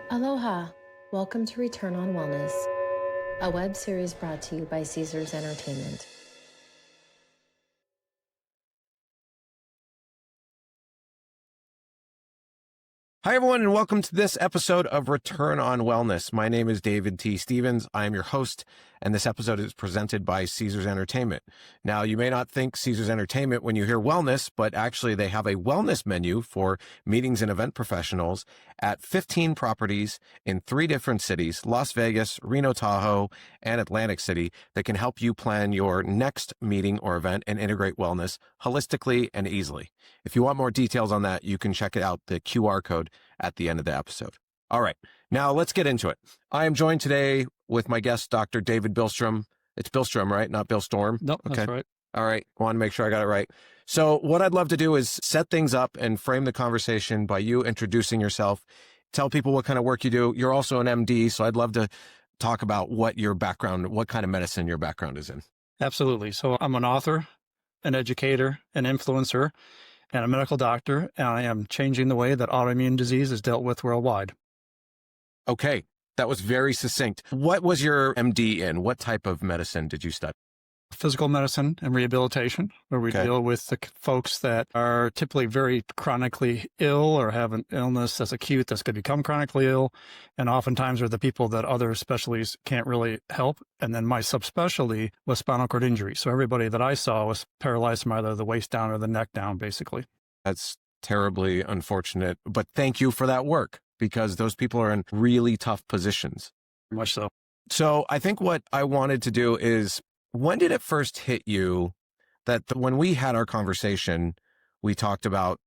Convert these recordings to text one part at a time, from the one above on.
Aloha! Welcome to Return on Wellness, a web series brought to you by Caesars Entertainment. Hi, everyone, and welcome to this episode of Return on Wellness. My name is David T. Stevens. I am your host, and this episode is presented by Caesars Entertainment. Now, you may not think Caesars Entertainment when you hear wellness, but actually they have a wellness menu for meetings and event professionals at 15 properties in 3 different cities, Las Vegas, Reno, Tahoe, and Atlantic City, that can help you plan your next meeting or event and integrate wellness holistically and easily. If you want more details on that, you can check out the QR code at the end of the episode. All right, now let's get into it. I am joined today with my guest, Dr. David Bilstrom. It's Bilstrom, right? Not Bill Storm? Nope, okay. That's right. All right, I want to make sure I got it right. So what I'd love to do is set things up and frame the conversation by you introducing yourself. Tell people what kind of work you do. You're also an MD, so I'd love to talk about what your background, what kind of medicine your background is in. Absolutely. So I'm an author, an educator, an influencer, and a medical doctor, and I am changing the way that autoimmune disease is dealt with worldwide. Okay, that was very succinct. What was your MD in? What type of medicine did you study? Physical medicine and rehabilitation, where we deal with the folks that are typically very chronically ill or have an illness that's acute that's going to become chronically ill, and oftentimes are the people that other specialties can't really help. And then my subspecialty was spinal cord injury. So everybody that I saw was paralyzed from either the waist down or the neck down, basically. That's terribly unfortunate, but thank you for that work, because those people are in really tough positions. Much so. So I think what I wanted to do is, when did it first hit you that when we had our conversation, we talked about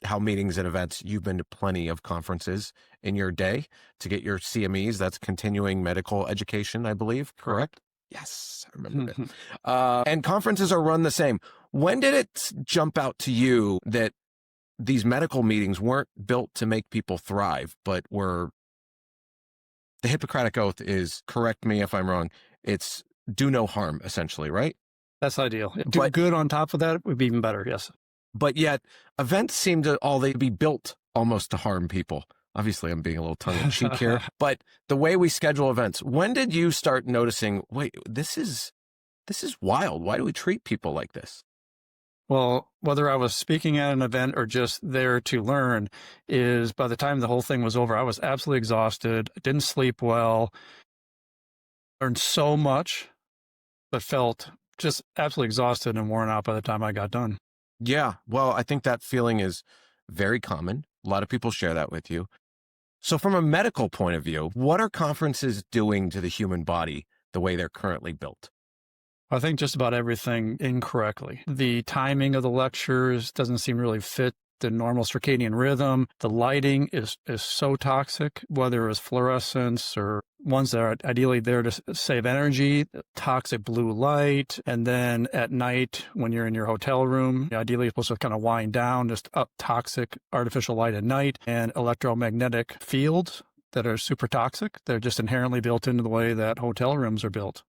how meetings and events, you've been to plenty of conferences in your day to get your CMEs, that's continuing medical education, I believe, correct? Yes, I remember it. And conferences are run the same. When did it jump out to you that these medical meetings weren't built to make people thrive, but were, the Hippocratic Oath is, correct me if I'm wrong, it's do no harm, essentially, right? That's ideal. Do good on top of that would be even better, yes. But yet, events seem to they be built almost to harm people. Obviously, I'm being a little tongue-in-cheek here, but the way we schedule events, when did you start noticing, wait, this is wild. Why do we treat people like this? Well, whether I was speaking at an event or just there to learn, is by the time the whole thing was over, I was absolutely exhausted, didn't sleep well, learned so much, but felt just absolutely exhausted and worn out by the time I got done. Yeah, well, I think that feeling is very common. A lot of people share that with you. So from a medical point of view, what are conferences doing to the human body the way they're currently built? I think just about everything incorrectly. The timing of the lectures doesn't seem really fit the normal circadian rhythm. The lighting is so toxic, whether it's fluorescence or ones that are ideally there to save energy, toxic blue light. And then at night, when you're in your hotel room, ideally you're supposed to kind of wind down, just up toxic artificial light at night, and electromagnetic fields that are super toxic. They're just inherently built into the way that hotel rooms are built.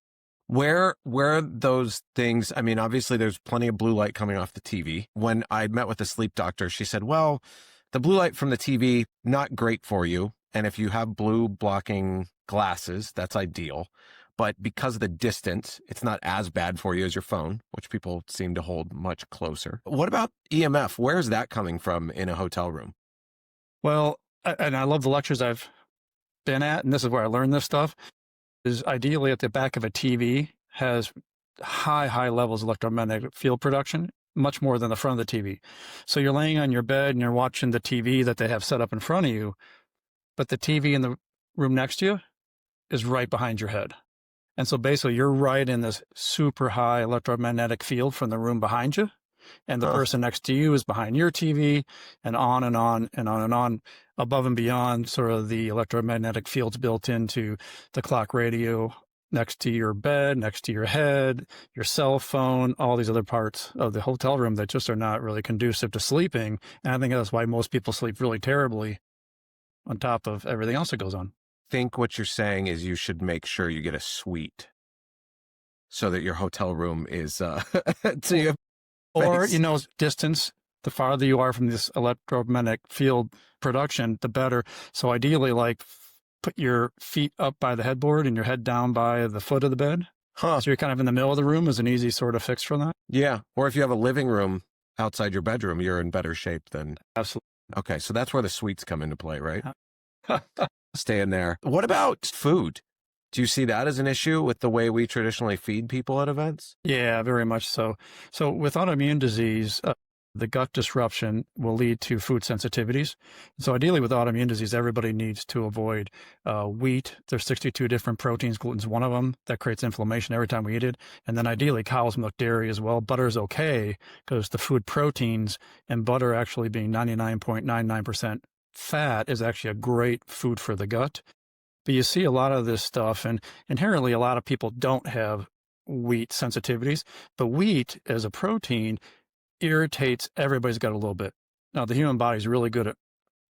Where are those things? I mean, obviously there's plenty of blue light coming off the TV. When I met with a sleep doctor, she said, well, the blue light from the TV, not great for you. And if you have blue blocking glasses, that's ideal. But because of the distance, it's not as bad for you as your phone, which people seem to hold much closer. What about EMF? Where's that coming from in a hotel room? Well, and I love the lectures I've been at, and this is where I learned this stuff, is ideally at the back of a TV has high levels of electromagnetic field production, much more than the front of the TV. So you're laying on your bed and you're watching the TV that they have set up in front of you, but the TV in the room next to you is right behind your head. And so basically you're right in this super high electromagnetic field from the room behind you. And the person next to you is behind your TV, and on and on and on and on, above and beyond sort of the electromagnetic fields built into the clock radio next to your bed, next to your head, your cell phone, all these other parts of the hotel room that just are not really conducive to sleeping. And I think that's why most people sleep really terribly on top of everything else that goes on. I think what you're saying is you should make sure you get a suite so that your hotel room is to your or, you know, distance. The farther you are from this electromagnetic field production, the better. So ideally, like put your feet up by the headboard and your head down by the foot of the bed. Huh. So you're kind of in the middle of the room is an easy sort of fix for that. Yeah. Or if you have a living room outside your bedroom, you're in better shape than. Absolutely. Okay. So that's where the sweets come into play, right? Stay in there. What about food? Do you see that as an issue with the way we traditionally feed people at events? Yeah, very much so. So with autoimmune disease, the gut disruption will lead to food sensitivities. So ideally with autoimmune disease, everybody needs to avoid wheat. There's 62 different proteins. Gluten's one of them that creates inflammation every time we eat it. And then ideally cow's milk, dairy as well. Butter is okay because the food proteins and butter actually being 99.99% fat is actually a great food for the gut. But you see a lot of this stuff, and inherently a lot of people don't have wheat sensitivities, but wheat as a protein irritates everybody's gut a little bit. Now, the human body is really good at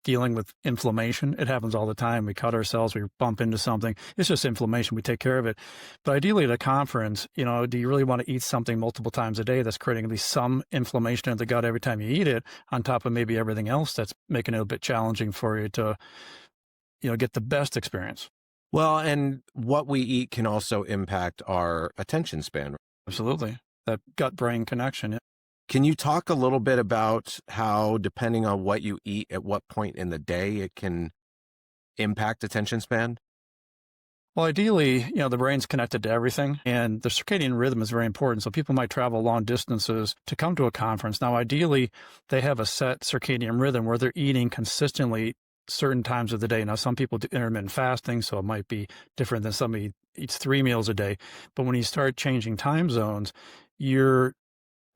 dealing with inflammation. It happens all the time. We cut ourselves, we bump into something. It's just inflammation. We take care of it. But ideally at a conference, do you really want to eat something multiple times a day that's creating at least some inflammation in the gut every time you eat it, on top of maybe everything else that's making it a bit challenging for you to get the best experience. Well, and what we eat can also impact our attention span. Absolutely. That gut-brain connection. Yeah. Can you talk a little bit about how, depending on what you eat at what point in the day, it can impact attention span? Well, ideally, the brain's connected to everything, and the circadian rhythm is very important. So people might travel long distances to come to a conference. Now, ideally, they have a set circadian rhythm where they're eating consistently certain times of the day. Now, some people do intermittent fasting, so it might be different than somebody eats 3 meals a day. But when you start changing time zones, your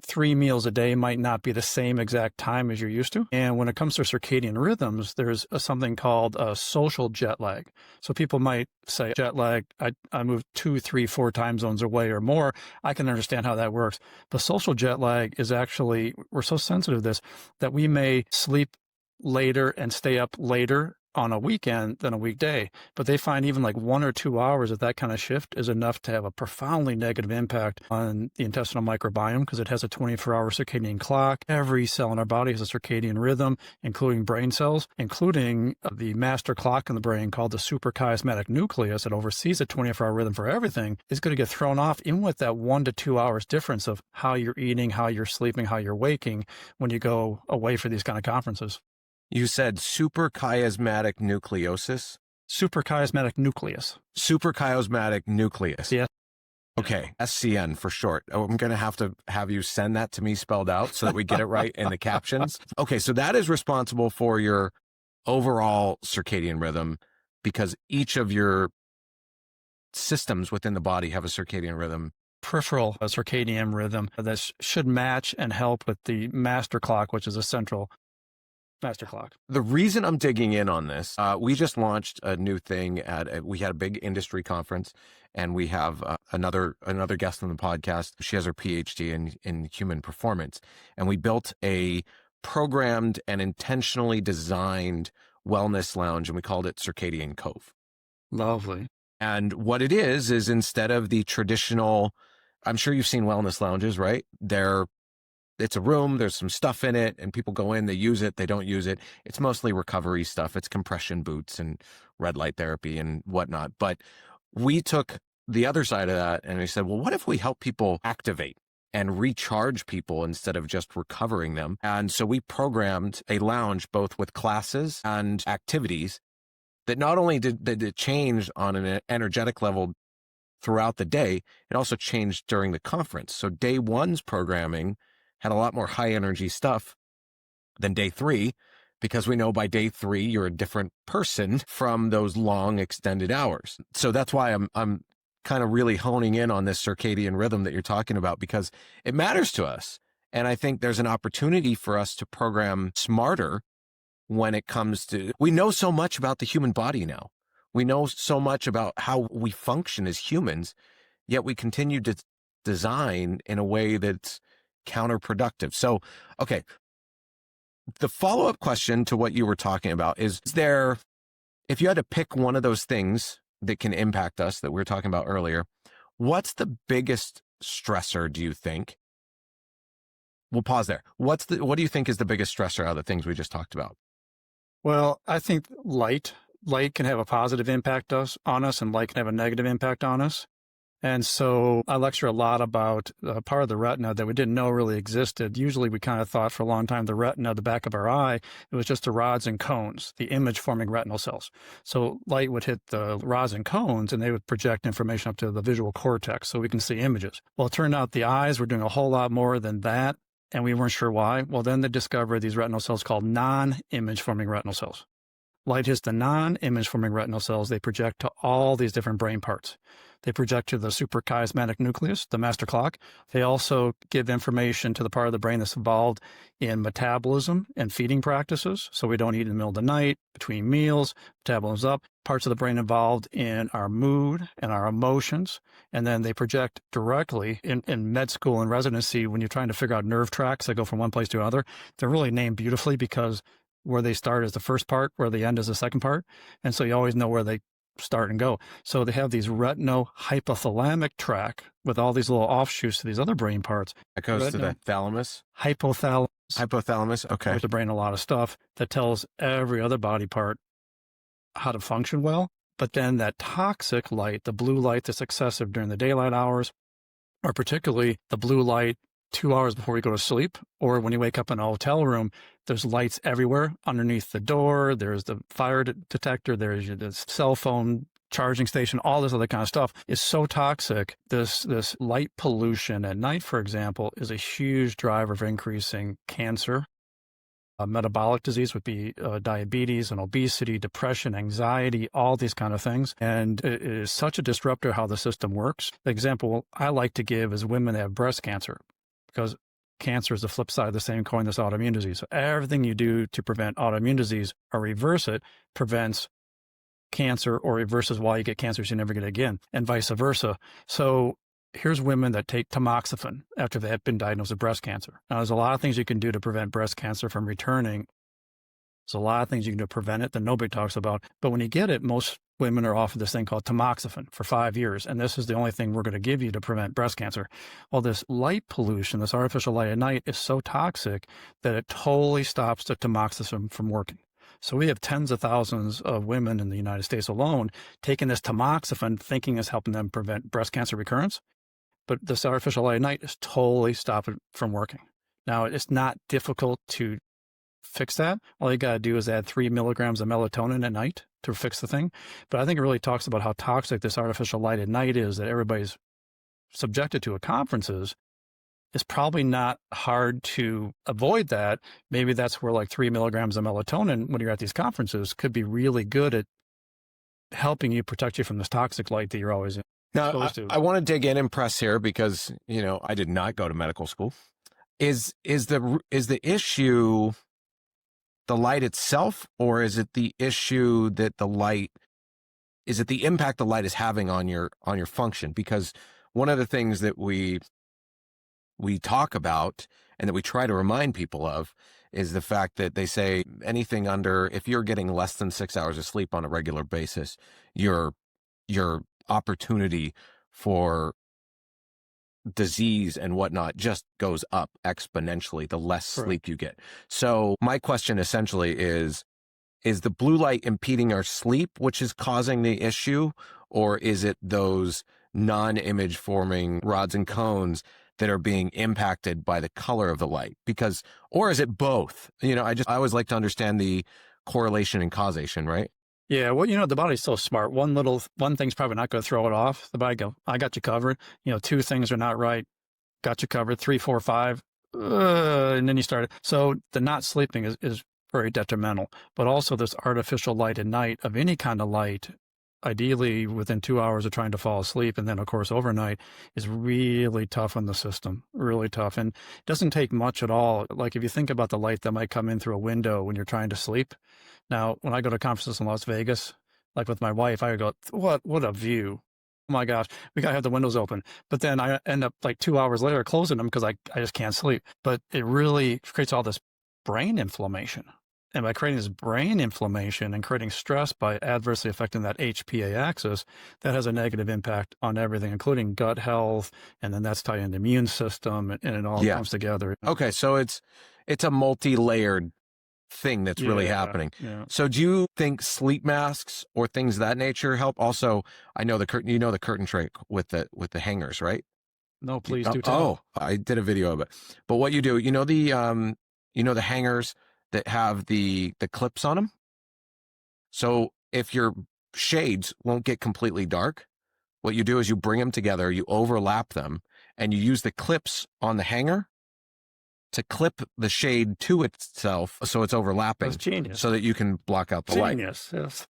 3 meals a day might not be the same exact time as you're used to. And when it comes to circadian rhythms, there's something called social jet lag. So people might say jet lag, I moved 2, 3, 4 time zones away or more. I can understand how that works. But social jet lag is actually, we're so sensitive to this that we may sleep later and stay up later on a weekend than a weekday. But they find even like 1 or 2 hours of that kind of shift is enough to have a profoundly negative impact on the intestinal microbiome because it has a 24-hour circadian clock. Every cell in our body has a circadian rhythm, including brain cells, including the master clock in the brain called the suprachiasmatic nucleus that oversees a 24-hour rhythm for everything, is going to get thrown off even with that 1 to 2 hours difference of how you're eating, how you're sleeping, how you're waking when you go away for these kind of conferences. You said suprachiasmatic nucleosis? Suprachiasmatic nucleus. Suprachiasmatic nucleus. Yeah. Okay, SCN for short. I'm going to have you send that to me spelled out so that we get it right in the captions. Okay, so that is responsible for your overall circadian rhythm because each of your systems within the body have a circadian rhythm. Peripheral circadian rhythm that should match and help with the master clock, which is a central master clock. The reason I'm digging in on this, we just launched a new thing we had a big industry conference, and we have another guest on the podcast. She has her PhD in human performance, and we built a programmed and intentionally designed wellness lounge, and we called it Circadian Cove. Lovely. And what it is instead of the traditional, I'm sure you've seen wellness lounges, right? It's a room, there's some stuff in it, and people go in, they use it, they don't use it. It's mostly recovery stuff. It's compression boots and red light therapy and whatnot. But we took the other side of that and we said, well, what if we help people activate and recharge people instead of just recovering them? And so we programmed a lounge both with classes and activities that not only did it change on an energetic level throughout the day, it also changed during the conference. So day one's programming had a lot more high energy stuff than day 3, because we know by day 3, you're a different person from those long extended hours. So that's why I'm kind of really honing in on this circadian rhythm that you're talking about, because it matters to us. And I think there's an opportunity for us to program smarter when it comes to, we know so much about the human body now. We know so much about how we function as humans, yet we continue to design in a way that's counterproductive. So, okay, the follow-up question to what you were talking about is there, if you had to pick one of those things that can impact us that we were talking about earlier, what's the biggest stressor, do you think? We'll pause there. What do you think is the biggest stressor out of the things we just talked about? Well, I think light light can have a positive impact on us and light can have a negative impact on us. And so I lecture a lot about part of the retina that we didn't know really existed. Usually we kind of thought for a long time the retina, the back of our eye, it was just the rods and cones, the image-forming retinal cells. So light would hit the rods and cones and they would project information up to the visual cortex so we can see images. Well, it turned out the eyes were doing a whole lot more than that, and we weren't sure why. Well, then they discovered these retinal cells called non-image-forming retinal cells. Light hits the non-image forming retinal cells. They project to all these different brain parts. They project to the suprachiasmatic nucleus, the master clock. They also give information to the part of the brain that's involved in metabolism and feeding practices. So we don't eat in the middle of the night, between meals, metabolism's up. Parts of the brain involved in our mood and our emotions. And then they project directly in med school and residency when you're trying to figure out nerve tracks that go from one place to another. They're really named beautifully because where they start is the first part, where they end is the second part. And so you always know where they start and go. So they have these retino-hypothalamic tract with all these little offshoots to these other brain parts. That goes to the thalamus? Hypothalamus. Hypothalamus, okay. With the brain, a lot of stuff that tells every other body part how to function well. But then that toxic light, the blue light that's excessive during the daylight hours, or particularly the blue light 2 hours before we go to sleep, or when you wake up in a hotel room, there's lights everywhere underneath the door. There's the fire detector. There's the cell phone charging station, all this other kind of stuff is so toxic. This light pollution at night, for example, is a huge driver of increasing cancer. Metabolic disease would be diabetes and obesity, depression, anxiety, all these kind of things. And it is such a disruptor how the system works. The example I like to give is women that have breast cancer, because cancer is the flip side of the same coin as autoimmune disease. So everything you do to prevent autoimmune disease or reverse it prevents cancer or reverses why you get cancer so you never get it again, and vice versa. So here's women that take tamoxifen after they have been diagnosed with breast cancer. Now, there's a lot of things you can do to prevent breast cancer from returning. There's a lot of things you can do to prevent it that nobody talks about. But when you get it, most women are offered this thing called tamoxifen for 5 years. And this is the only thing we're going to give you to prevent breast cancer. Well, this light pollution, this artificial light at night, is so toxic that it totally stops the tamoxifen from working. So we have tens of thousands of women in the United States alone taking this tamoxifen thinking it's helping them prevent breast cancer recurrence. But this artificial light at night is totally stopping it from working. Now, it's not difficult to fix that. All you got to do is add 3 milligrams of melatonin at night to fix the thing. But I think it really talks about how toxic this artificial light at night is that everybody's subjected to at conferences. It's probably not hard to avoid that. Maybe that's where like 3 milligrams of melatonin when you're at these conferences could be really good at helping you protect you from this toxic light that you're always in. Now, I want to dig in and press here because, you know, I did not go to medical school. Is the issue the light itself, or is it the issue that is it the impact the light is having on your function? Because one of the things that we talk about and that we try to remind people of is the fact that they say anything under, if you're getting less than 6 hours of sleep on a regular basis, your opportunity for disease and whatnot just goes up exponentially the less sleep you get. So my question essentially is the blue light impeding our sleep, which is causing the issue, or is it those non-image forming rods and cones that are being impacted by the color of the light? Because, or is it both? You know, I always like to understand the correlation and causation, right? Yeah, well, you know, the body's so smart. One thing's probably not going to throw it off. The body go, I got you covered. You know, 2 things are not right. Got you covered. 3, 4, 5. And then you start. So the not sleeping is very detrimental. But also this artificial light at night of any kind of light, ideally within 2 hours of trying to fall asleep, and then, of course, overnight, is really tough on the system, really tough. And it doesn't take much at all. Like if you think about the light that might come in through a window when you're trying to sleep. Now, when I go to conferences in Las Vegas, like with my wife, I go, what a view. Oh my gosh, we got to have the windows open. But then I end up like 2 hours later closing them because I just can't sleep. But it really creates all this brain inflammation. And by creating this brain inflammation and creating stress by adversely affecting that HPA axis, that has a negative impact on everything, including gut health. And then that's tied into the immune system, and it all comes together. Okay, so it's a multi-layered thing that's really happening. Yeah. So do you think sleep masks or things of that nature help? Also, I know the curtain trick with the hangers, right? No, please do tell. Oh, I did a video of it. But what you do, the hangers that have the clips on them. So if your shades won't get completely dark, what you do is you bring them together, you overlap them, and you use the clips on the hanger to clip the shade to itself so it's overlapping. That's genius. So that you can block out the light. Genius, yes.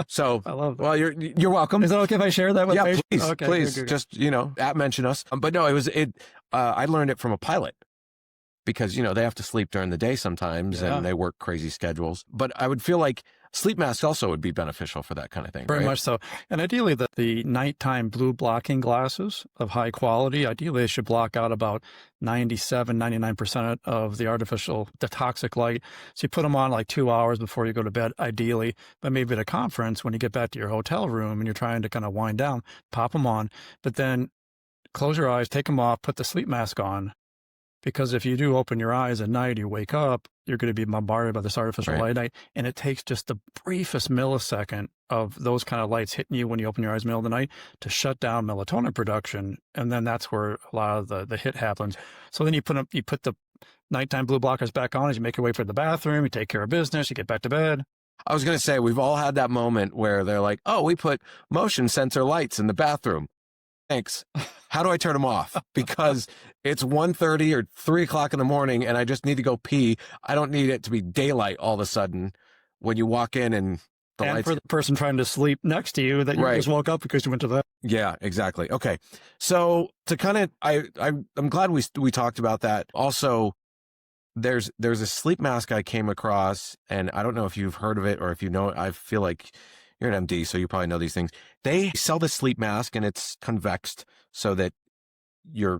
So, I love that. well, you're welcome. Is that okay if I share that with patients? Please, Okay, please, good. just, mention us. But no, I learned it from a pilot because, they have to sleep during the day sometimes and they work crazy schedules. But I would feel like sleep masks also would be beneficial for that kind of thing. Very right? much so. And ideally, the nighttime blue blocking glasses of high quality, ideally they should block out about 97, 99% of the toxic light. So you put them on like 2 hours before you go to bed, ideally. But maybe at a conference, when you get back to your hotel room and you're trying to kind of wind down, pop them on. But then close your eyes, take them off, put the sleep mask on. Because if you do open your eyes at night, you wake up, you're going to be bombarded by this artificial light at night. And it takes just the briefest millisecond of those kind of lights hitting you when you open your eyes in the middle of the night to shut down melatonin production. And then that's where a lot of the hit happens. So then you put the nighttime blue blockers back on as you make your way for the bathroom, you take care of business, you get back to bed. I was going to say, we've all had that moment where they're like, oh, we put motion sensor lights in the bathroom. Thanks. How do I turn them off? Because it's 1:30 or 3 o'clock in the morning and I just need to go pee. I don't need it to be daylight all of a sudden when you walk in and the lights. For the person trying to sleep next to you that you just woke up because you went to the. Yeah, exactly. Okay. So to kind of, I'm glad we talked about that. Also, there's a sleep mask I came across, and I don't know if you've heard of it or if you know it. I feel like you're an MD, so you probably know these things. They sell the sleep mask and it's convexed so that your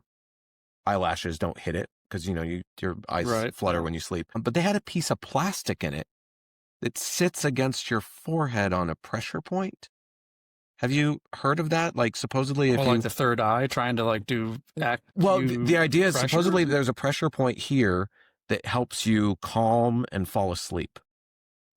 eyelashes don't hit it because, your eyes flutter when you sleep. But they had a piece of plastic in it that sits against your forehead on a pressure point. Have you heard of that? Like supposedly if like the third eye trying to like do that. Well, the idea is pressure? supposedly there's a pressure point here that helps you calm and fall asleep.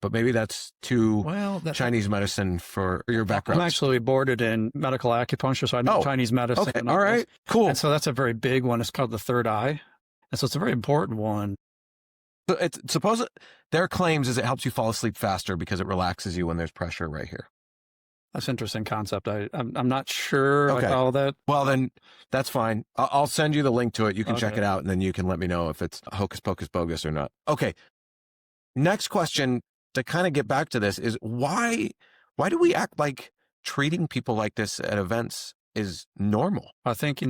But maybe that's too Chinese medicine for your background. I'm actually boarded in medical acupuncture, so I know Chinese medicine. Okay. All right. Cool. And so that's a very big one. It's called the third eye. And so it's a very important one. So their claims is it helps you fall asleep faster because it relaxes you when there's pressure right here. That's an interesting concept. I'm not sure like all that. Well, then that's fine. I'll send you the link to it. You can check it out, and then you can let me know if it's hocus pocus bogus or not. Okay. Next question to kind of get back to this is why do we act like treating people like this at events is normal? I think,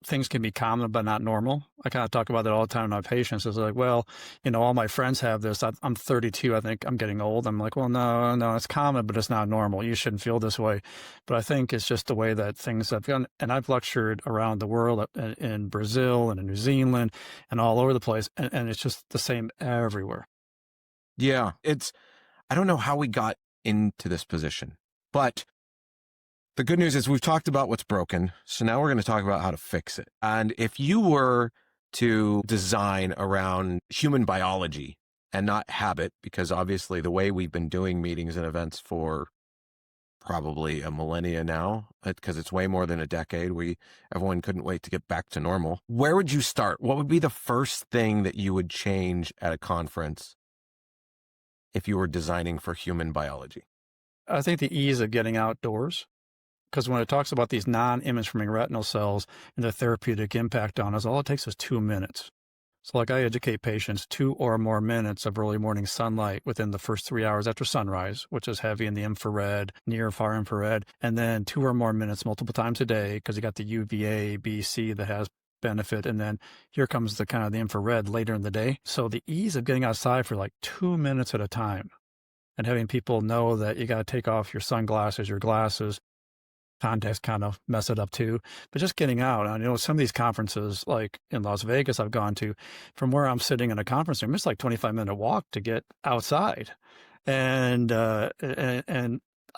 things can be common but not normal. I kind of talk about that all the time to my patients. It's like, well, all my friends have this. I'm 32. I think I'm getting old. I'm like, well, no, it's common, but it's not normal. You shouldn't feel this way. But I think it's just the way that things have gone. And I've lectured around the world in Brazil and in New Zealand and all over the place. And it's just the same everywhere. Yeah, I don't know how we got into this position, but the good news is we've talked about what's broken. So now we're going to talk about how to fix it. And if you were to design around human biology and not habit, because obviously the way we've been doing meetings and events for probably a millennia now, because it's way more than a decade, everyone couldn't wait to get back to normal. Where would you start? What would be the first thing that you would change at a conference if you were designing for human biology? I think the ease of getting outdoors, because when it talks about these non-image-forming retinal cells and the therapeutic impact on us, all it takes is 2 minutes. So like I educate patients 2 or more minutes of early morning sunlight within the first 3 hours after sunrise, which is heavy in the infrared, near far infrared, and then 2 or more minutes multiple times a day because you got the UVA, B, C that has benefit. And then here comes the kind of the infrared later in the day. So the ease of getting outside for like 2 minutes at a time and having people know that you got to take off your sunglasses, your glasses, contacts kind of mess it up too. But just getting out, I know some of these conferences like in Las Vegas I've gone to, from where I'm sitting in a conference room, it's like 25-minute walk to get outside. And I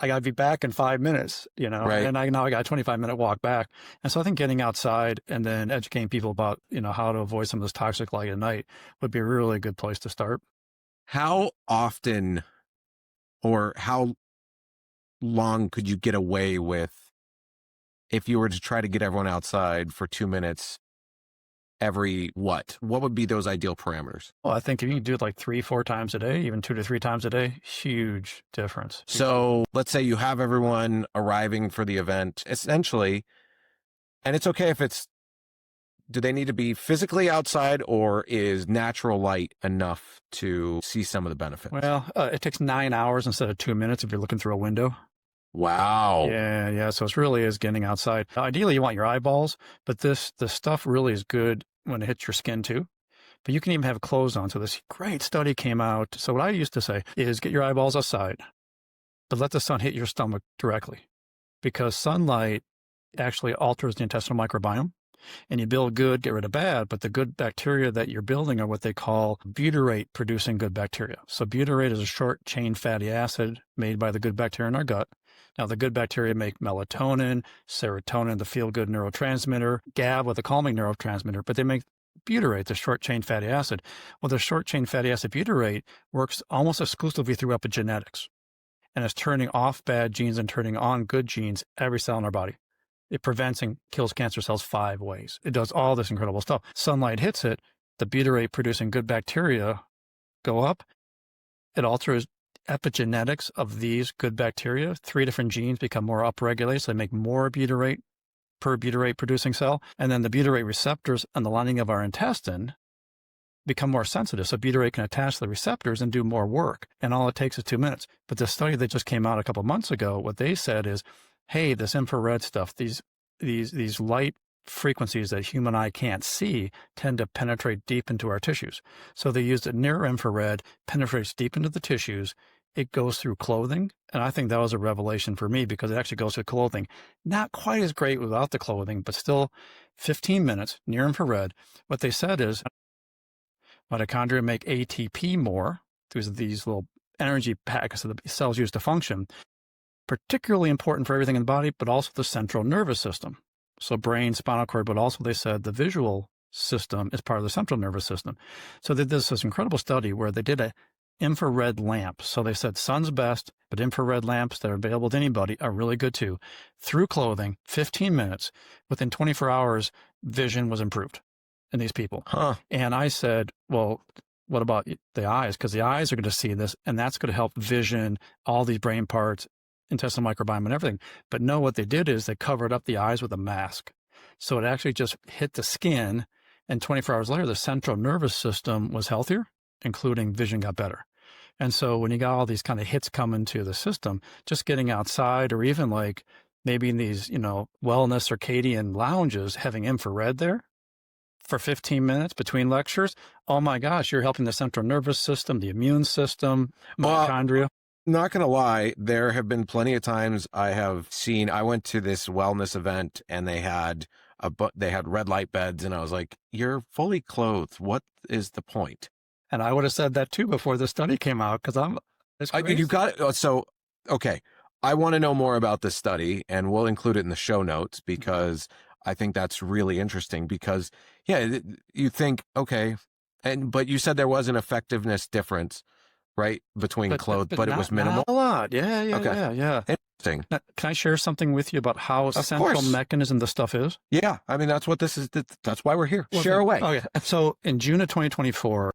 got to be back in 5 minutes, Right. and now I got a 25-minute walk back. And so I think getting outside and then educating people about, how to avoid some of this toxic light at night would be a really good place to start. How often or how long could you get away with if you were to try to get everyone outside for 2 minutes every what? What would be those ideal parameters? Well, I think if you can do it like 3-4 times a day, even 2 to 3 times a day, huge difference. So let's say you have everyone arriving for the event, essentially, and it's okay if it's, do they need to be physically outside, or is natural light enough to see some of the benefits? Well, it takes 9 hours instead of 2 minutes if you're looking through a window. Wow. Yeah. So it really is getting outside. Ideally, you want your eyeballs, but this stuff really is good when it hits your skin too. But you can even have clothes on. So this great study came out. So what I used to say is get your eyeballs outside, but let the sun hit your stomach directly, because sunlight actually alters the intestinal microbiome. And you build good, get rid of bad, but the good bacteria that you're building are what they call butyrate producing good bacteria. So butyrate is a short chain fatty acid made by the good bacteria in our gut. Now, the good bacteria make melatonin, serotonin, the feel-good neurotransmitter, GABA, the calming neurotransmitter, but they make butyrate, the short-chain fatty acid. Well, the short-chain fatty acid butyrate works almost exclusively through epigenetics, and it's turning off bad genes and turning on good genes every cell in our body. It prevents and kills cancer cells 5 ways. It does all this incredible stuff. Sunlight hits it, the butyrate-producing good bacteria go up. It alters epigenetics of these good bacteria. 3 different genes become more upregulated, so they make more butyrate per butyrate-producing cell. And then the butyrate receptors on the lining of our intestine become more sensitive. So butyrate can attach to the receptors and do more work. And all it takes is 2 minutes. But the study that just came out a couple of months ago, what they said is, hey, this infrared stuff, these light frequencies that human eye can't see tend to penetrate deep into our tissues. So they used a near infrared, penetrates deep into the tissues. It goes through clothing. And I think that was a revelation for me, because it actually goes through clothing. Not quite as great without the clothing, but still 15 minutes near infrared. What they said is mitochondria make ATP more. These little energy packets that the cells use to function. Particularly important for everything in the body, but also the central nervous system. So brain, spinal cord, but also they said the visual system is part of the central nervous system. So they did this incredible study where they did an infrared lamp. So they said sun's best, but infrared lamps that are available to anybody are really good too. Through clothing, 15 minutes, within 24 hours, vision was improved in these people. Huh. And I said, well, what about the eyes? Because the eyes are going to see this, and that's going to help vision, all these brain parts, intestinal microbiome and everything. But no, what they did is they covered up the eyes with a mask. So it actually just hit the skin, and 24 hours later, the central nervous system was healthier, including vision got better. And so when you got all these kind of hits coming to the system, just getting outside, or even like maybe in these, wellness circadian lounges, having infrared there for 15 minutes between lectures, oh my gosh, you're helping the central nervous system, the immune system, mitochondria. Not going to lie, there have been plenty of times I went to this wellness event and they had red light beds, and I was like, you're fully clothed. What is the point? And I would have said that too before the study came out, because You got it. So, okay. I want to know more about this study, and we'll include it in the show notes, because I think that's really interesting. Because you think, okay. But you said there was an effectiveness difference, right, between clothes, but it was minimal. Not a lot. Yeah. Interesting. Now, can I share something with you about how central mechanism the stuff is? Yeah. I mean, that's what this is. That's why we're here. Share away. Oh, yeah. So in June of 2024,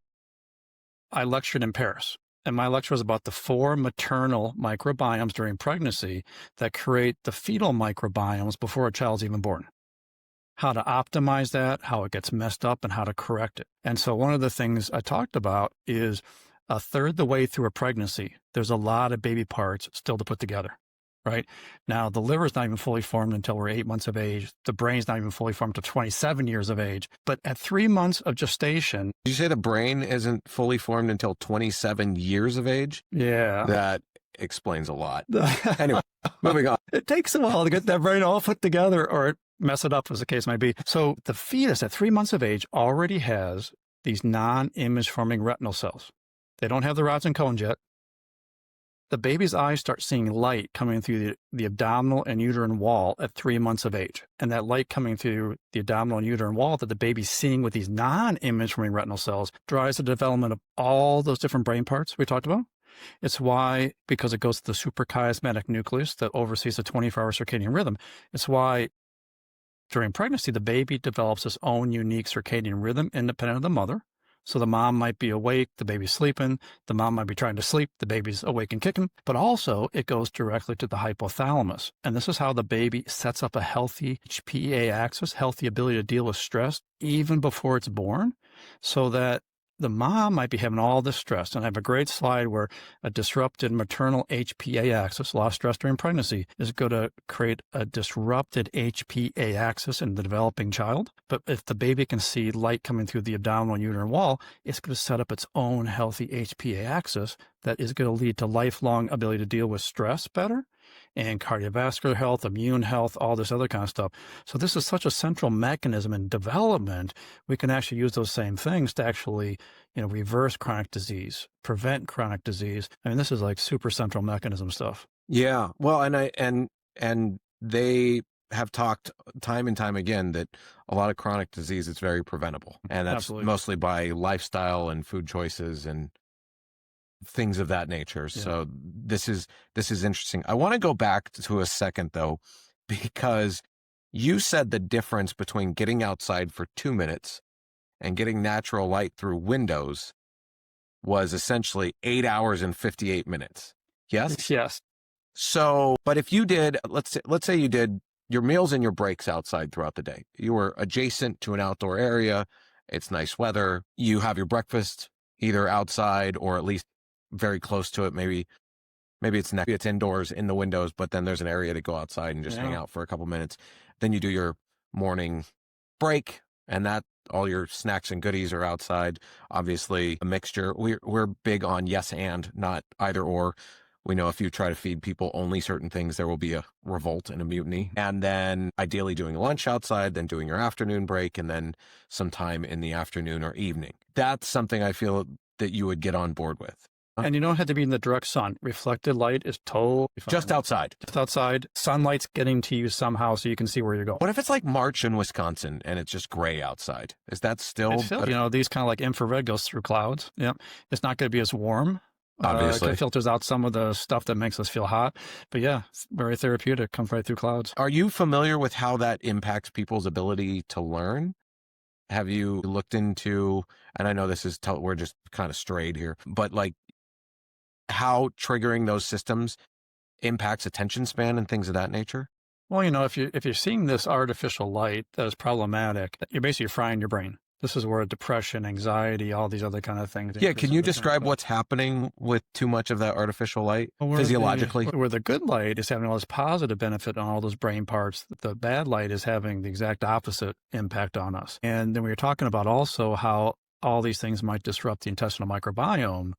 I lectured in Paris, and my lecture was about the 4 maternal microbiomes during pregnancy that create the fetal microbiomes before a child's even born. How to optimize that, how it gets messed up, and how to correct it. And so one of the things I talked about is a third the way through a pregnancy, there's a lot of baby parts still to put together, right? Now, the liver's not even fully formed until we're 8 months of age. The brain's not even fully formed until 27 years of age. But at 3 months of gestation... Did you say the brain isn't fully formed until 27 years of age? Yeah. That explains a lot. Anyway, moving on. It takes a while to get that brain all put together, or mess it up, as the case might be. So the fetus at 3 months of age already has these non-image forming retinal cells. They don't have the rods and cones yet. the baby's eyes start seeing light coming through the abdominal and uterine wall at 3 months of age. And that light coming through the abdominal and uterine wall that the baby's seeing with these non-image forming retinal cells drives the development of all those different brain parts we talked about. It's why, because it goes to the suprachiasmatic nucleus that oversees the 24-hour circadian rhythm, it's why during pregnancy, the baby develops its own unique circadian rhythm independent of the mother. So the mom might be awake, the baby's sleeping, the mom might be trying to sleep, the baby's awake and kicking, but also it goes directly to the hypothalamus. And this is how the baby sets up a healthy HPA axis, healthy ability to deal with stress even before it's born, so that the mom might be having all this stress. And I have a great slide where a disrupted maternal HPA axis, loss stress during pregnancy, is going to create a disrupted HPA axis in the developing child. But if the baby can see light coming through the abdominal and uterine wall, it's going to set up its own healthy HPA axis that is going to lead to lifelong ability to deal with stress better and cardiovascular health, immune health, all this other kind of stuff. So this is such a central mechanism in development. We can actually use those same things to actually, reverse chronic disease, prevent chronic disease. I mean, this is like super central mechanism stuff. Yeah. Well, and they have talked time and time again that a lot of chronic disease is very preventable. And that's Absolutely. mostly by lifestyle and food choices and things of that nature. Yeah. So this is interesting. I want to go back to a second though, because you said the difference between getting outside for 2 minutes and getting natural light through windows was essentially 8 hours and 58 minutes. Yes? Yes. So, but if you did, let's say you did your meals and your breaks outside throughout the day, you were adjacent to an outdoor area, it's nice weather, you have your breakfast either outside or at least very close to it. Maybe it's indoors in the windows, but then there's an area to go outside and just hang out for a couple minutes. Then you do your morning break, and that all your snacks and goodies are outside. Obviously, a mixture. We're big on yes and, not either or. We know if you try to feed people only certain things, there will be a revolt and a mutiny. And then ideally doing lunch outside, then doing your afternoon break, and then some time in the afternoon or evening. That's something I feel that you would get on board with. And you don't have to be in the direct sun. Reflected light is totally fine. Just outside. Just outside. Sunlight's getting to you somehow so you can see where you're going. What if it's like March in Wisconsin and it's just gray outside? Is that still... these kind of like infrared goes through clouds. Yeah. It's not going to be as warm. Obviously. It filters out some of the stuff that makes us feel hot. But yeah, it's very therapeutic. Comes right through clouds. Are you familiar with how that impacts people's ability to learn? Have you looked into, and I know this is, we're just kind of strayed here, but like how triggering those systems impacts attention span and things of that nature? Well, if you're seeing this artificial light that is problematic, you're basically frying your brain. This is where depression, anxiety, all these other kind of things. Yeah, can you describe what's happening with too much of that artificial light physiologically? Where the good light is having all this positive benefit on all those brain parts, the bad light is having the exact opposite impact on us. And then we were talking about also how all these things might disrupt the intestinal microbiome,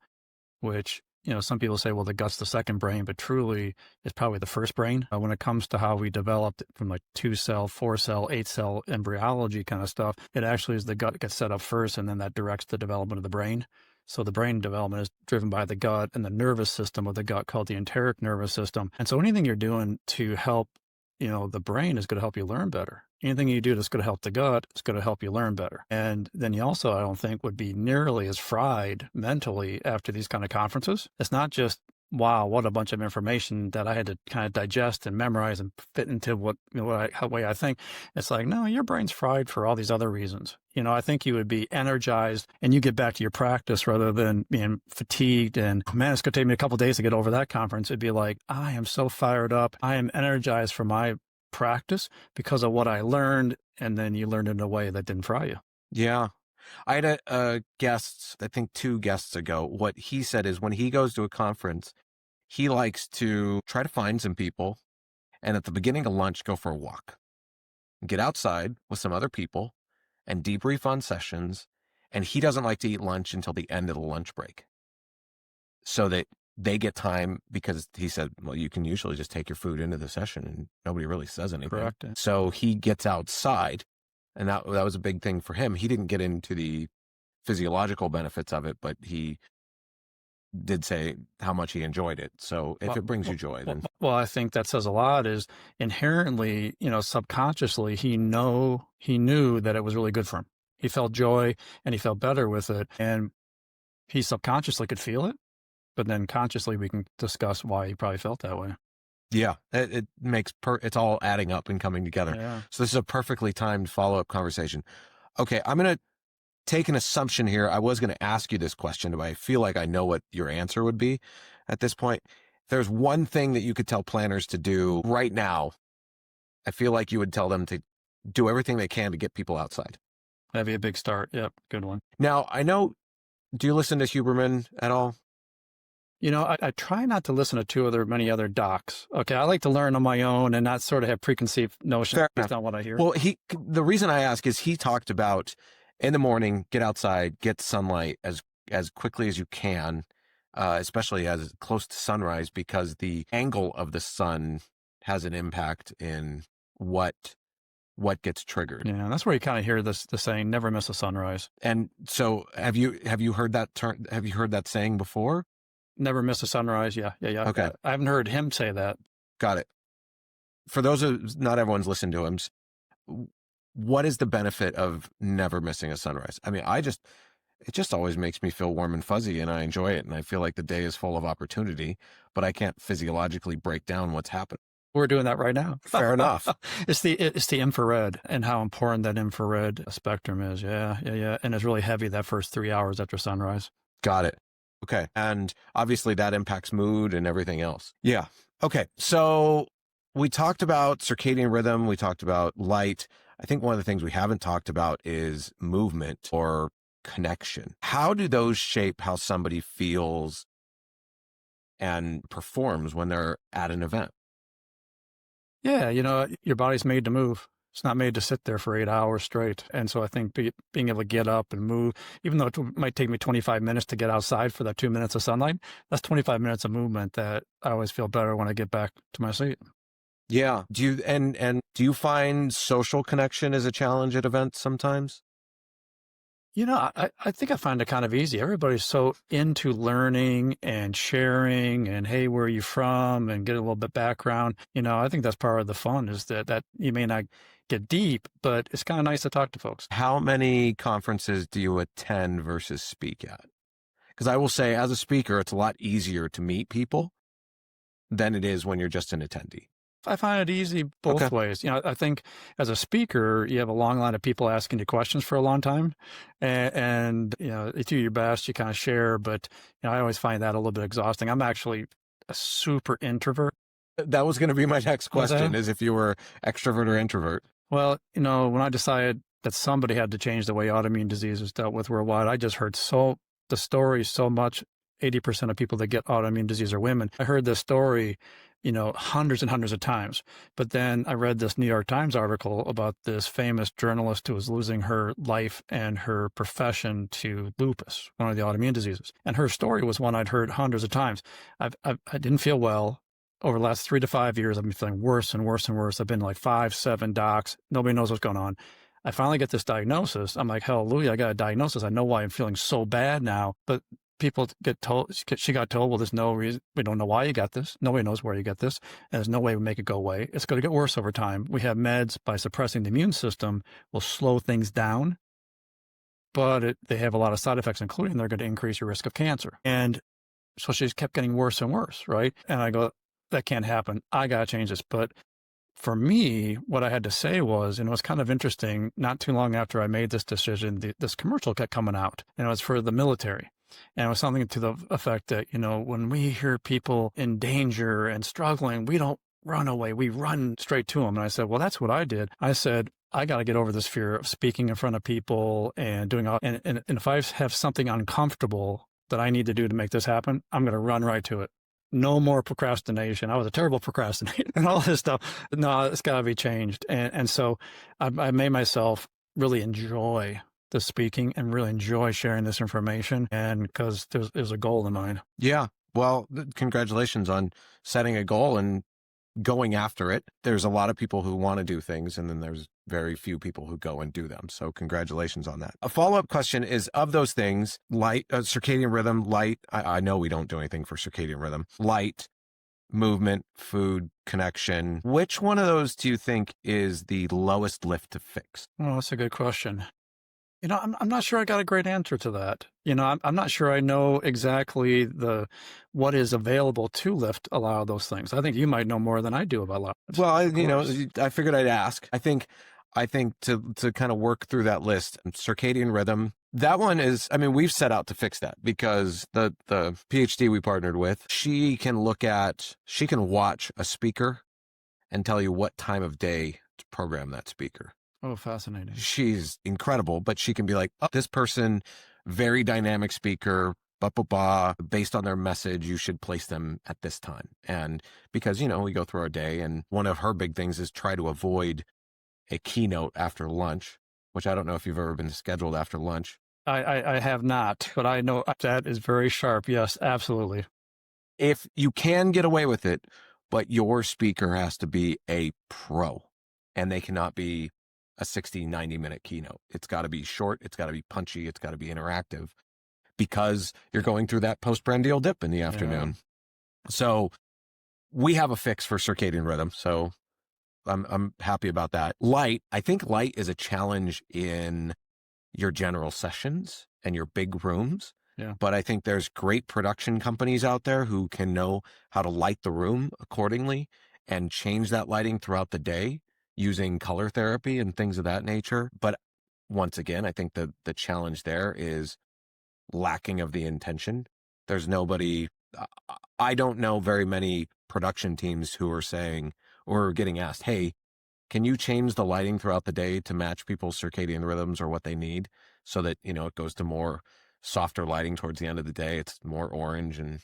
which some people say, well, the gut's the second brain, but truly it's probably the first brain. When it comes to how we developed from like 2-cell, 4-cell, 8-cell embryology kind of stuff, it actually is the gut gets set up first, and then that directs the development of the brain. So the brain development is driven by the gut and the nervous system of the gut called the enteric nervous system. And so anything you're doing to help, the brain is going to help you learn better. Anything you do that's going to help the gut is going to help you learn better. And then you also, I don't think, would be nearly as fried mentally after these kind of conferences. It's not just, wow, what a bunch of information that I had to kind of digest and memorize and fit into how way I think. It's like, no, your brain's fried for all these other reasons. I think you would be energized and you get back to your practice rather than being fatigued and, man, it's going to take me a couple of days to get over that conference. It'd be like, I am so fired up. I am energized for my practice because of what I learned, and then you learned in a way that didn't fry you. Yeah. I had a guest, I think 2 guests ago, what he said is when he goes to a conference, he likes to try to find some people and at the beginning of lunch, go for a walk, get outside with some other people and debrief on sessions. And he doesn't like to eat lunch until the end of the lunch break so that they get time, because he said, well, you can usually just take your food into the session and nobody really says anything. Correct. So he gets outside, and that was a big thing for him. He didn't get into the physiological benefits of it, but he did say how much he enjoyed it. So if it brings you joy, then Well, I think that says a lot. Is inherently, subconsciously, he knew that it was really good for him. He felt joy and he felt better with it, and he subconsciously could feel it. But then consciously, we can discuss why he probably felt that way. yeah, it makes it's all adding up and coming together. Yeah. So this is a perfectly timed follow-up conversation. Okay, I'm going to take an assumption here. I was going to ask you this question, but I feel like I know what your answer would be at this point. If there's one thing that you could tell planners to do right now, I feel like you would tell them to do everything they can to get people outside. That'd be a big start. Yep, good one. Now, I know, do you listen to Huberman at all? I try not to listen to many other docs. Okay, I like to learn on my own and not sort of have preconceived notions based on what I hear. Well, the reason I ask is he talked about in the morning, get outside, get sunlight as quickly as you can, especially as close to sunrise, because the angle of the sun has an impact in what gets triggered. Yeah, that's where you kind of hear the saying, "Never miss a sunrise." And so, have you heard that term? Have you heard that saying before? Never miss a sunrise. Yeah. Okay. I haven't heard him say that. Got it. For those of not everyone's listened to him, what is the benefit of never missing a sunrise? I mean, it just always makes me feel warm and fuzzy, and I enjoy it, and I feel like the day is full of opportunity, but I can't physiologically break down what's happened. We're doing that right now. Fair enough. It's the infrared and how important that infrared spectrum is. Yeah. And it's really heavy that first 3 hours after sunrise. Got it. Okay. And obviously that impacts mood and everything else. Yeah. Okay. So we talked about circadian rhythm. We talked about light. I think one of the things we haven't talked about is movement or connection. How do those shape how somebody feels and performs when they're at an event? Yeah. Your body's made to move. It's not made to sit there for 8 hours straight. And so I think being able to get up and move, even though it might take me 25 minutes to get outside for that 2 minutes of sunlight, that's 25 minutes of movement that I always feel better when I get back to my seat. Yeah. Do you find social connection is a challenge at events sometimes? I think I find it kind of easy. Everybody's so into learning and sharing and, hey, where are you from? And get a little bit background. I think that's part of the fun is that you may not get deep, but it's kind of nice to talk to folks. How many conferences do you attend versus speak at? Because I will say as a speaker, it's a lot easier to meet people than it is when you're just an attendee. I find it easy both ways. I think as a speaker, you have a long line of people asking you questions for a long time. And you do your best, you kind of share, but I always find that a little bit exhausting. I'm actually a super introvert. That was going to be my next question is if you were extrovert or introvert. Well, when I decided that somebody had to change the way autoimmune disease is dealt with worldwide, I just heard the story so much. 80% of people that get autoimmune disease are women. I heard this story hundreds and hundreds of times. But then I read this New York Times article about this famous journalist who was losing her life and her profession to lupus, one of the autoimmune diseases. And her story was one I'd heard hundreds of times. I didn't feel well. Over the last 3 to 5 years, I've been feeling worse and worse and worse. I've been like 5, 7 docs. Nobody knows what's going on. I finally get this diagnosis. I'm like, hallelujah, I got a diagnosis. I know why I'm feeling so bad now. But people get told, she got told, well, there's no reason, we don't know why you got this. Nobody knows where you get this. And there's no way we make it go away. It's going to get worse over time. We have meds by suppressing the immune system will slow things down, but they have a lot of side effects, including they're going to increase your risk of cancer. And so she just kept getting worse and worse, right? And I go, that can't happen. I got to change this. But for me, what I had to say was, and it was kind of interesting, not too long after I made this decision, this commercial kept coming out, and it was for the military. And it was something to the effect that, when we hear people in danger and struggling, we don't run away, we run straight to them. And I said, well, that's what I did. I said, I got to get over this fear of speaking in front of people and doing all, and if I have something uncomfortable that I need to do to make this happen, I'm going to run right to it. No more procrastination. I was a terrible procrastinator and all this stuff. No, it's got to be changed. And so I made myself really enjoy the speaking and really enjoy sharing this information, and because there's a goal in mind. Yeah. Well, congratulations on setting a goal and going after it. There's a lot of people who want to do things, and then there's very few people who go and do them. So congratulations on that. A follow-up question is, of those things, light, circadian rhythm, light, I know we don't do anything for circadian rhythm, light, movement, food, connection, which one of those do you think is the lowest lift to fix? Well, that's a good question. I'm not sure I got a great answer to that. I'm not sure I know exactly what is available to lift a lot of those things. I think you might know more than I do about a lot. Well, I figured I'd ask. I think to kind of work through that list, circadian rhythm, that one is, we've set out to fix that because the PhD we partnered with, she can watch a speaker and tell you what time of day to program that speaker. Oh, fascinating. She's incredible, but she can be like, oh, this person, very dynamic speaker, based on their message, you should place them at this time. And because, we go through our day, and one of her big things is try to avoid a keynote after lunch, which I don't know if you've ever been scheduled after lunch. I have not, but I know that is very sharp. Yes, absolutely. If you can get away with it, but your speaker has to be a pro, and they cannot be a 60, 90-minute keynote. It's got to be short. It's got to be punchy. It's got to be interactive because you're going through that postprandial dip in the afternoon. Yeah. So we have a fix for circadian rhythm. So I'm happy about that. Light, I think light is a challenge in your general sessions and your big rooms. Yeah. But I think there's great production companies out there who can know how to light the room accordingly and change that lighting throughout the day using color therapy and things of that nature. But once again, I think the challenge there is lacking of the intention. There's nobody, I don't know very many production teams who are saying or getting asked, hey, can you change the lighting throughout the day to match people's circadian rhythms or what they need so that, it goes to more softer lighting towards the end of the day. It's more orange and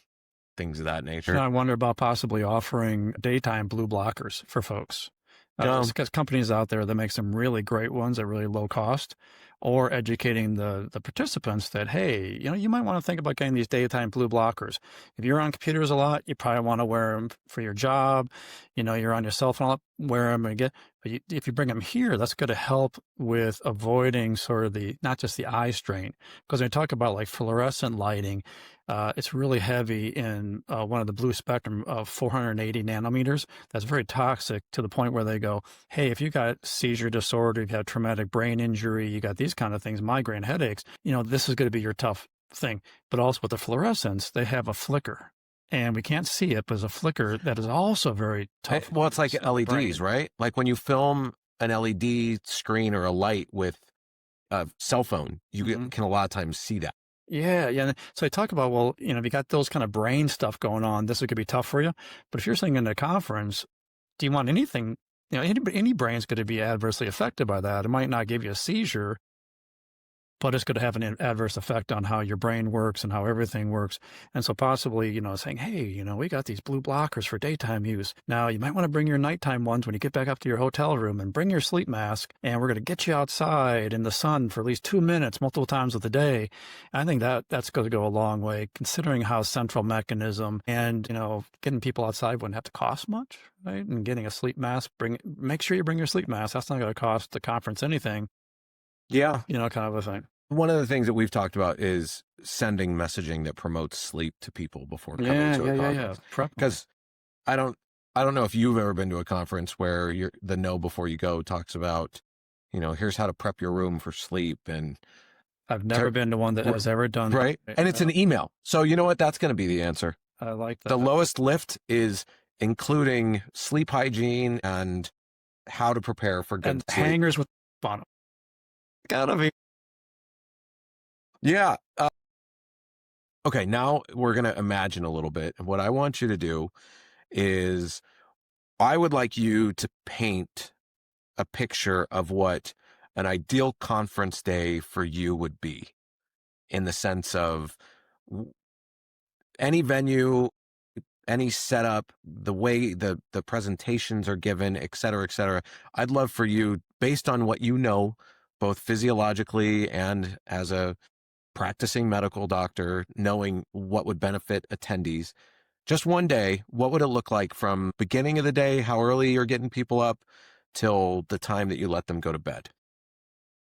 things of that nature. I wonder about possibly offering daytime blue blockers for folks. Because companies out there that make some really great ones at really low cost, or educating the participants that, hey, you might want to think about getting these daytime blue blockers. If you're on computers a lot, you probably want to wear them for your job. You're on your cell phone a lot, wear them again. But if you bring them here, that's going to help with avoiding sort of not just the eye strain. Because when you talk about like fluorescent lighting, it's really heavy in one of the blue spectrum of 480 nanometers. That's very toxic to the point where they go, hey, if you got seizure disorder, you've had traumatic brain injury, you got these kind of things, migraine headaches, this is going to be your tough thing. But also with the fluorescents, they have a flicker. And we can't see it, but it's a flicker that is also very tough. Well, it's like LEDs, right? Like when you film an LED screen or a light with a cell phone, you can a lot of times see that. Yeah. So I talk about, well, if you got those kind of brain stuff going on, this could be tough for you. But if you're sitting in a conference, do you want anything? Any brain's going to be adversely affected by that. It might not give you a seizure, but it's going to have an adverse effect on how your brain works and how everything works. And so possibly, saying, hey, we got these blue blockers for daytime use. Now, you might want to bring your nighttime ones when you get back up to your hotel room, and bring your sleep mask, and we're going to get you outside in the sun for at least 2 minutes, multiple times of the day. And I think that's going to go a long way, considering how central mechanism and, getting people outside wouldn't have to cost much, right? And getting a sleep mask, make sure you bring your sleep mask. That's not going to cost the conference anything. Yeah. Kind of a thing. One of the things that we've talked about is sending messaging that promotes sleep to people before coming to a conference. Because I don't know if you've ever been to a conference where the know before you go talks about, here's how to prep your room for sleep. And I've never been to one that has ever done that. Right. And it's an email. So you know what? That's going to be the answer. I like that. The lowest lift is including sleep hygiene and how to prepare for good sleep. Hangers with bottom. Gotta be. Yeah. Okay, now we're going to imagine a little bit. And what I want you to do is I would like you to paint a picture of what an ideal conference day for you would be, in the sense of any venue, any setup, the way the presentations are given, et cetera, et cetera. I'd love for you, based on what you know, both physiologically and as a practicing medical doctor, knowing what would benefit attendees, Just one day, what would it look like from beginning of the day, how early you're getting people up, till the time that you let them go to bed?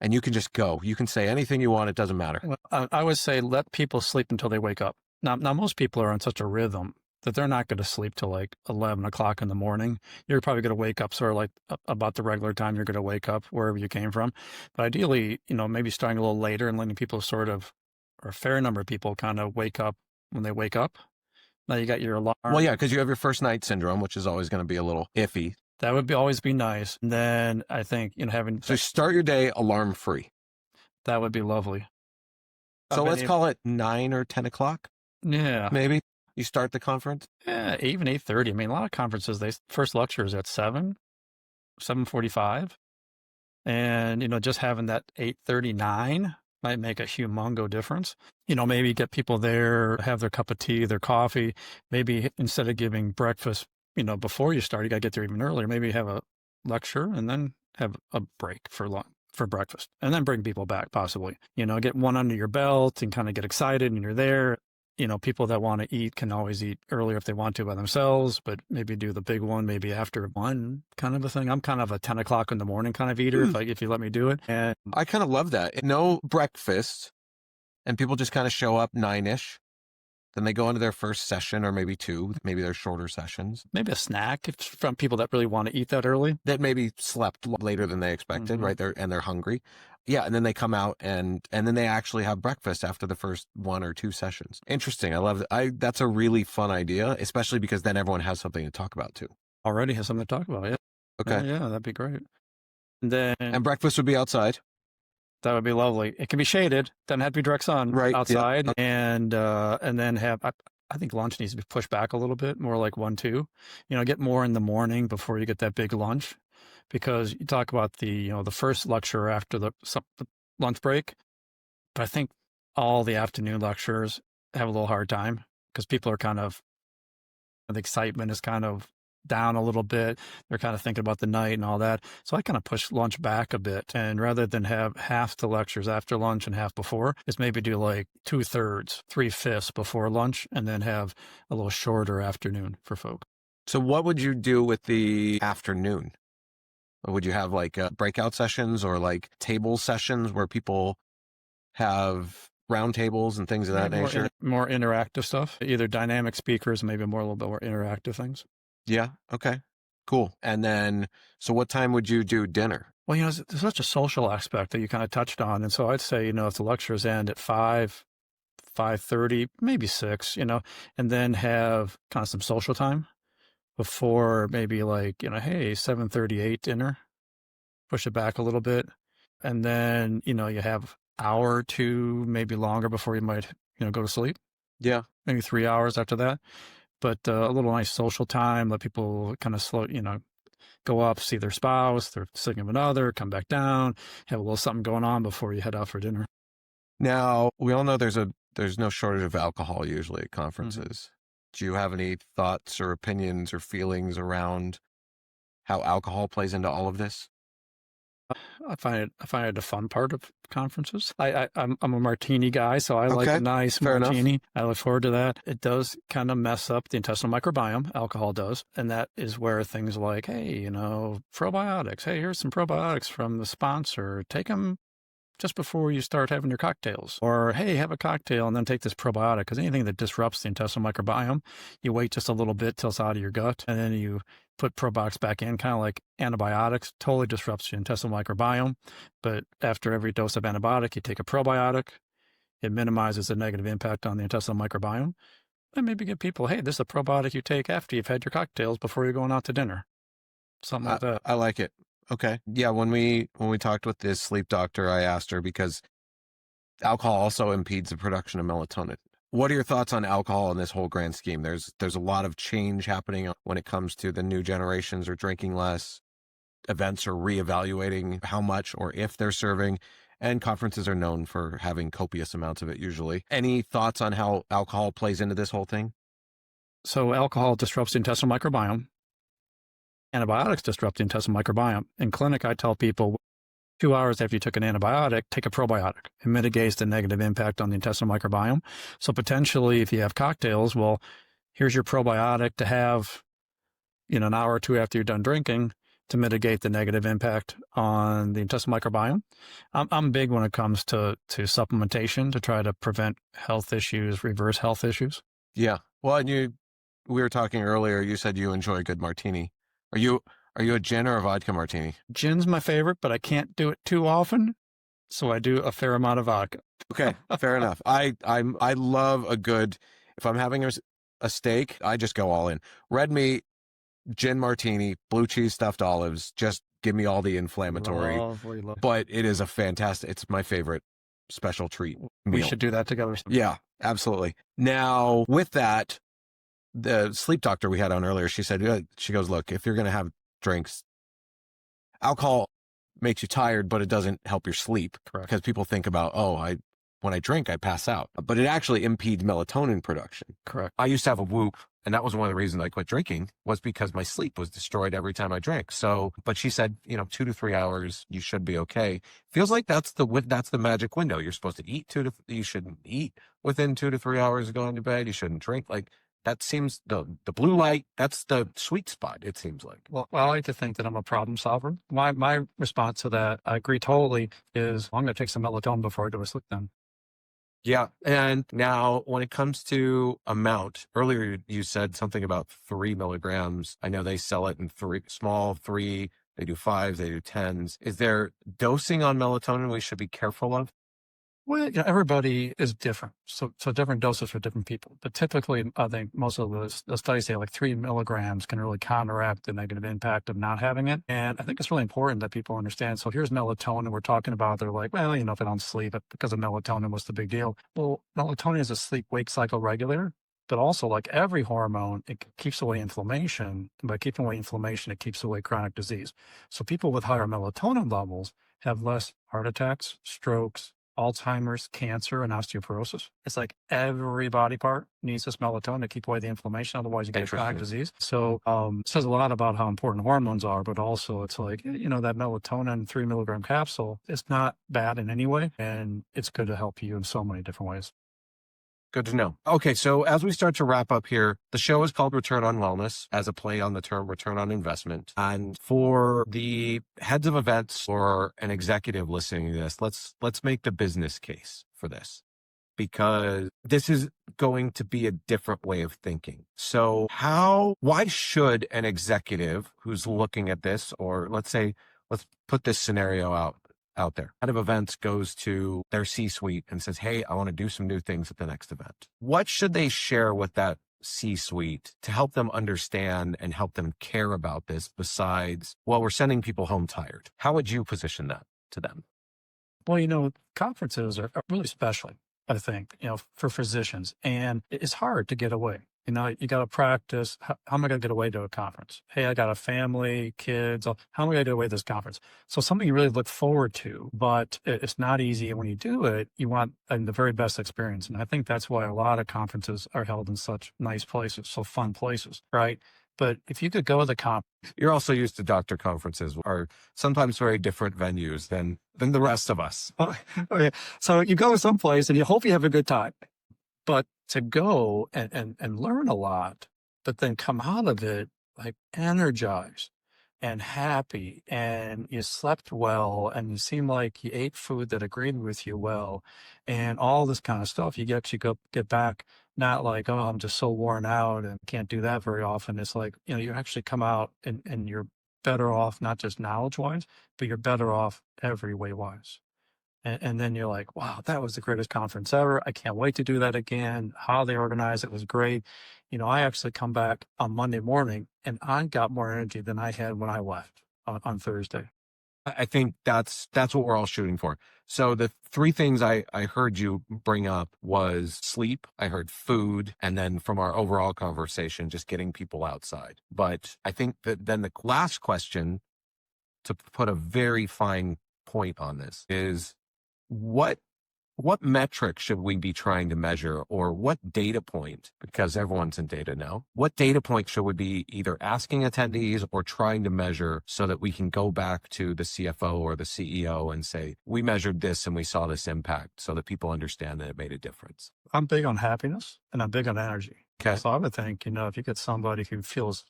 And you can just go. You can say anything you want. It doesn't matter. Well, I would say let people sleep until they wake up. Now most people are on such a rhythm that they're not going to sleep till like 11 o'clock in the morning. You're probably going to wake up sort of like about the regular time you're going to wake up wherever you came from. But ideally, maybe starting a little later and letting people or a fair number of people kind of wake up when they wake up. Now you got your alarm. Well, yeah, because you have your first night syndrome, which is always going to be a little iffy. That would always be nice. And then I think, having... So start your day alarm free. That would be lovely. So let's call it 9 or 10 o'clock. Yeah. Maybe you start the conference. Yeah, even 8:30. I mean, a lot of conferences, first lecture is at 7:45. And, just having that 8:39 might make a humongo difference. Maybe get people there, have their cup of tea, their coffee. Maybe instead of giving breakfast, before you start, you got to get there even earlier. Maybe have a lecture and then have a break for lunch, for breakfast, and then bring people back possibly. Get one under your belt and kind of get excited and you're there. People that want to eat can always eat earlier if they want to by themselves, but maybe do the big one, maybe after 1 kind of a thing. I'm kind of a 10 o'clock in the morning kind of eater if you let me do it. And I kind of love that. No breakfast, and people just kind of show up 9-ish. Then they go into their first session or maybe 2, maybe they're shorter sessions. Maybe a snack if from people that really want to eat that early. That maybe slept later than they expected, right? They're hungry. Yeah, and then they come out and then they actually have breakfast after the first 1 or 2 sessions. Interesting. I love that. That's a really fun idea, especially because then everyone has something to talk about too. Already has something to talk about, yeah. Okay. Yeah, that'd be great. And breakfast would be outside. That would be lovely. It can be shaded. Doesn't have to be direct sun. Right. Outside. Yeah. And then have, I think lunch needs to be pushed back a little bit, more like 1, 2. Get more in the morning before you get that big lunch. Because you talk about the first lecture after the lunch break. But I think all the afternoon lectures have a little hard time because people are the excitement is kind of down a little bit. They're kind of thinking about the night and all that. So I kind of push lunch back a bit. And rather than have half the lectures after lunch and half before, is maybe do like 2/3, 3/5 before lunch, and then have a little shorter afternoon for folk. So what would you do with the afternoon? Would you have like breakout sessions or like table sessions where people have round tables and things of that nature? More interactive stuff, either dynamic speakers, maybe a little bit more interactive things. Yeah. Okay. Cool. And then, so what time would you do dinner? Well, there's such a social aspect that you kind of touched on. And so I'd say, if the lectures end at 5, 5:30, maybe 6, and then have kind of some social time before maybe like, hey, 7:38 dinner, push it back a little bit. And then, you have hour or 2, maybe longer before you might, go to sleep. Yeah. Maybe 3 hours after that. But a little nice social time, let people kind of slow, go up, see their spouse, their significant other, come back down, have a little something going on before you head out for dinner. Now, we all know there's no shortage of alcohol usually at conferences. Do you have any thoughts or opinions or feelings around how alcohol plays into all of this? I find it a fun part of conferences. I'm a martini guy, so I like a nice martini. Enough. I look forward to that. It does kind of mess up the intestinal microbiome. Alcohol does. And that is where things like, hey, probiotics. Hey, here's some probiotics from the sponsor. Take them just before you start having your cocktails. Or, hey, have a cocktail and then take this probiotic. Because anything that disrupts the intestinal microbiome, you wait just a little bit till it's out of your gut, and then you put probiotics back in, kind of like antibiotics, totally disrupts your intestinal microbiome. But after every dose of antibiotic, you take a probiotic. It minimizes the negative impact on the intestinal microbiome. And maybe give people, hey, this is a probiotic you take after you've had your cocktails before you're going out to dinner. Something like that. I like it. Okay. Yeah, when we talked with this sleep doctor, I asked her because alcohol also impedes the production of melatonin. What are your thoughts on alcohol in this whole grand scheme? There's a lot of change happening when it comes to the new generations are drinking less. Events are reevaluating how much or if they're serving, and conferences are known for having copious amounts of it usually. Any thoughts on how alcohol plays into this whole thing? So alcohol disrupts the intestinal microbiome. Antibiotics disrupt the intestinal microbiome. In clinic, I tell people 2 hours after you took an antibiotic, take a probiotic. It mitigates the negative impact on the intestinal microbiome. So potentially, if you have cocktails, well, here's your probiotic to have, an hour or two after you're done drinking to mitigate the negative impact on the intestinal microbiome. I'm big when it comes to supplementation to try to prevent health issues, reverse health issues. Yeah. Well, and we were talking earlier, you said you enjoy a good martini. Are you a gin or a vodka martini? Gin's my favorite, but I can't do it too often. So I do a fair amount of vodka. Okay, fair enough. I love a good, if I'm having a steak, I just go all in. Red meat, gin martini, blue cheese stuffed olives, just give me all the inflammatory. Lovely. But it is it's my favorite special treat meal. We should do that together. Yeah, absolutely. Now, with that, the sleep doctor we had on earlier, she goes, look, if you're going to have drinks, alcohol makes you tired, but it doesn't help your sleep. Correct. Because people think about, when I drink, I pass out. But it actually impedes melatonin production. Correct. I used to have a Whoop, and that was one of the reasons I quit drinking, was because my sleep was destroyed every time I drank. So, but she said, 2 to 3 hours, you should be okay. Feels like that's the magic window. You're supposed to eat you shouldn't eat within 2 to 3 hours of going to bed. You shouldn't drink. Like, that seems the blue light, that's the sweet spot, it seems like. Well, I like to think that I'm a problem solver. My response to that, I agree totally, is I'm going to take some melatonin before I go to sleep then. Yeah. And now when it comes to amount, earlier you said something about 3 milligrams. I know they sell it in small 3, they do 5, they do 10s. Is there dosing on melatonin we should be careful of? Well, everybody is different. So different doses for different people. But typically, I think most of the studies say like 3 milligrams can really counteract the negative impact of not having it. And I think it's really important that people understand. So here's melatonin we're talking about. They're like, well, if I don't sleep because of melatonin, what's the big deal? Well, melatonin is a sleep-wake cycle regulator. But also, like every hormone, it keeps away inflammation. And by keeping away inflammation, it keeps away chronic disease. So people with higher melatonin levels have less heart attacks, strokes, Alzheimer's, cancer, and osteoporosis. It's like every body part needs this melatonin to keep away the inflammation. Otherwise, you get chronic disease. So it says a lot about how important hormones are, but also it's like, that melatonin 3 milligram capsule, it's not bad in any way. And it's good to help you in so many different ways. Good to know. Okay, so as we start to wrap up here, the show is called Return on Wellness, as a play on the term return on investment. And for the heads of events or an executive listening to this, let's make the business case for this, because this is going to be a different way of thinking. So why should an executive who's looking at this, or let's put this scenario out there. Head of events goes to their C-suite and says, hey, I want to do some new things at the next event. What should they share with that C-suite to help them understand and help them care about this besides, well, we're sending people home tired? How would you position that to them? Well, conferences are really special, I think, for physicians. And it's hard to get away. You got to practice. How am I going to get away to a conference? Hey, I got a family, kids. How am I going to get away to this conference? So something you really look forward to, but it's not easy. And when you do it, you want the very best experience. And I think that's why a lot of conferences are held in such nice places, so fun places, right? But if you could go to the conference. You're also used to doctor conferences, are sometimes very different venues than the rest of us. Okay. So you go someplace and you hope you have a good time. But to go and learn a lot, but then come out of it like energized and happy, and you slept well, and you seem like you ate food that agreed with you well, and all this kind of stuff. You get back not like, oh, I'm just so worn out and can't do that very often. It's like, you actually come out and you're better off, not just knowledge-wise, but you're better off every way-wise. And then you're like, wow, that was the greatest conference ever. I can't wait to do that again. How they organized it was great. I actually come back on Monday morning and I got more energy than I had when I left on Thursday. I think that's what we're all shooting for. So the 3 things I heard you bring up was sleep, I heard food, and then from our overall conversation, just getting people outside. But I think that then the last question, to put a very fine point on this, is what what metric should we be trying to measure, or what data point, because everyone's in data now, what data point should we be either asking attendees or trying to measure so that we can go back to the CFO or the CEO and say, we measured this and we saw this impact, so that people understand that it made a difference? I'm big on happiness and I'm big on energy. Okay. So I would think, if you get somebody who feels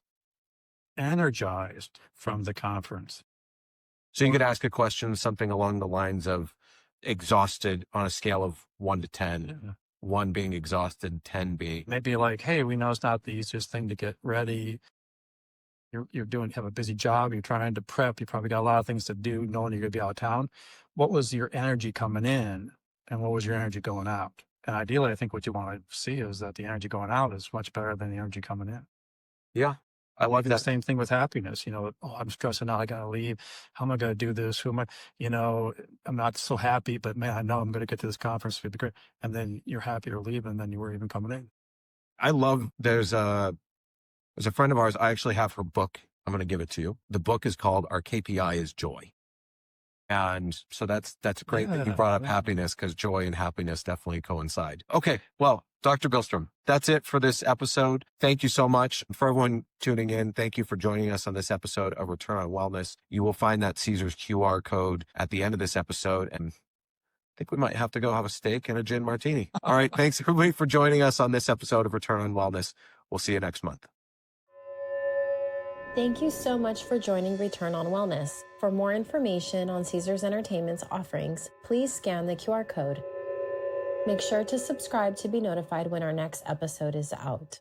energized from the conference. So you could ask a question, something along the lines of exhausted on a scale of 1 to 10, Yeah. 1 being exhausted, 10 being. Maybe like, hey, we know it's not the easiest thing to get ready. You have a busy job. You're trying to prep. You probably got a lot of things to do, knowing you're going to be out of town. What was your energy coming in and what was your energy going out? And ideally, I think what you want to see is that the energy going out is much better than the energy coming in. Yeah. I love The that. same thing with happiness. Oh, I'm stressing out. I got to leave. How am I going to do this? Who am I? I'm not so happy, but man, I know I'm going to get to this conference. It'll be great. And then you're happy to leave, and then you were even coming in. I love, there's a friend of ours. I actually have her book. I'm going to give it to you. The book is called Our KPI is Joy. And so that's great that you brought up happiness, because joy and happiness definitely coincide. Okay. Well, Dr. Bilstrom, that's it for this episode. Thank you so much for everyone tuning in. Thank you for joining us on this episode of Return on Wellness. You will find that Caesar's QR code at the end of this episode. And I think we might have to go have a steak and a gin martini. All right. Thanks everybody for joining us on this episode of Return on Wellness. We'll see you next month. Thank you so much for joining Return on Wellness. For more information on Caesars Entertainment's offerings, please scan the QR code. Make sure to subscribe to be notified when our next episode is out.